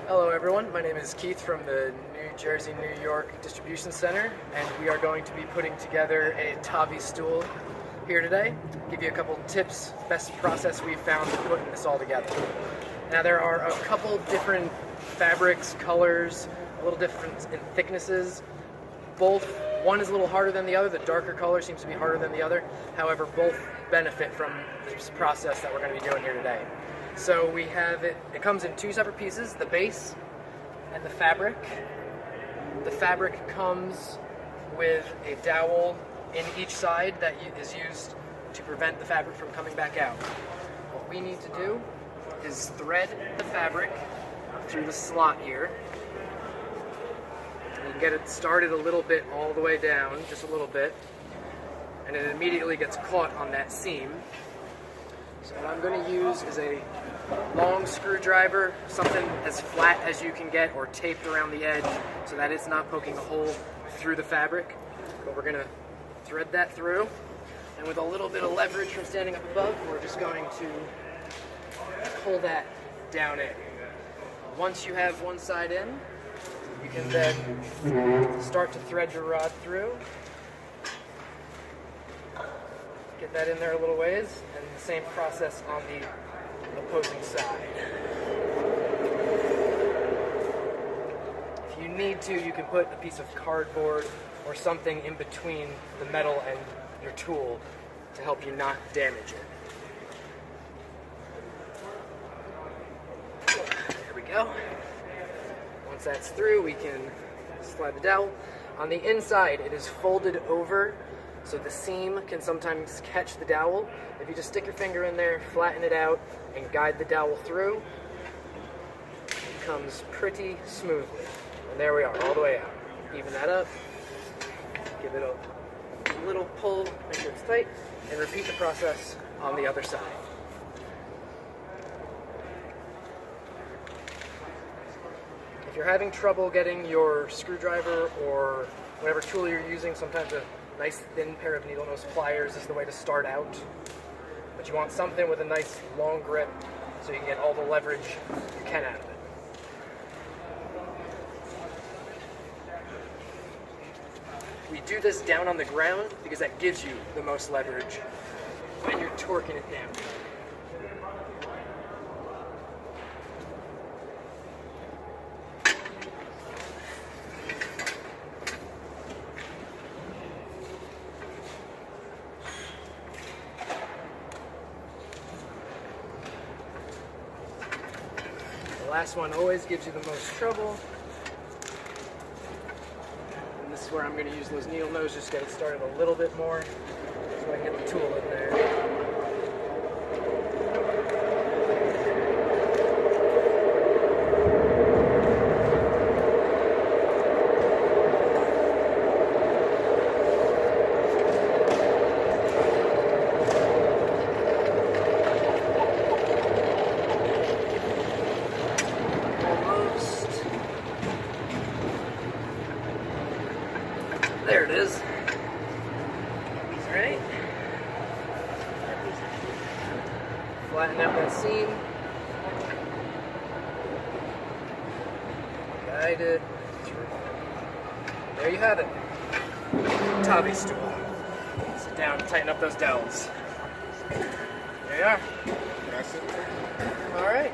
Hello everyone, my name is Keith from the New Jersey, New York Distribution Center, and we are going to be putting together a Tavi stool here today. Give you a couple tips, best process we've found for putting this all together. Now there are a couple different fabrics, colors, a little different in thicknesses. One is a little harder than the other. The darker color seems to be harder than the other. However, both benefit from this process that we're going to be doing here today. So we have it comes in two separate pieces, the base and the fabric. The fabric comes with a dowel in each side that is used to prevent the fabric from coming back out. What we need to do is thread the fabric through the slot here. You can get it started a little bit all the way down, just a little bit, and it immediately gets caught on that seam. So what I'm going to use is a long screwdriver, something as flat as you can get or taped around the edge so that it's not poking a hole through the fabric. But we're going to thread that through, and with a little bit of leverage from standing up above, we're just going to pull that down in. Once you have one side in, you can then start to thread your rod through. Get that in there a little ways, and the same process on the opposing side. If you need to, you can put a piece of cardboard or something in between the metal and your tool to help you not damage it. There we go. Once that's through, we can slide the dowel. On the inside, it is folded over, so the seam can sometimes catch the dowel. If you just stick your finger in there, flatten it out, and guide the dowel through, it comes pretty smoothly. And there we are, all the way out. Even that up, give it a little pull, make sure it's tight, and repeat the process on the other side. If you're having trouble getting your screwdriver or whatever tool you're using, sometimes a nice thin pair of needle nose pliers is the way to start out. But you want something with a nice long grip so you can get all the leverage you can out of it. We do this down on the ground because that gives you the most leverage when you're torquing it down. The last one always gives you the most trouble. And this is where I'm going to use those needle nose, just get it started a little bit more so I can get the tool in there. There it is. All right. Flatten out that seam. Guide it through. There you have it. Tavi stool. Sit down, tighten up those dowels. There you are. All right.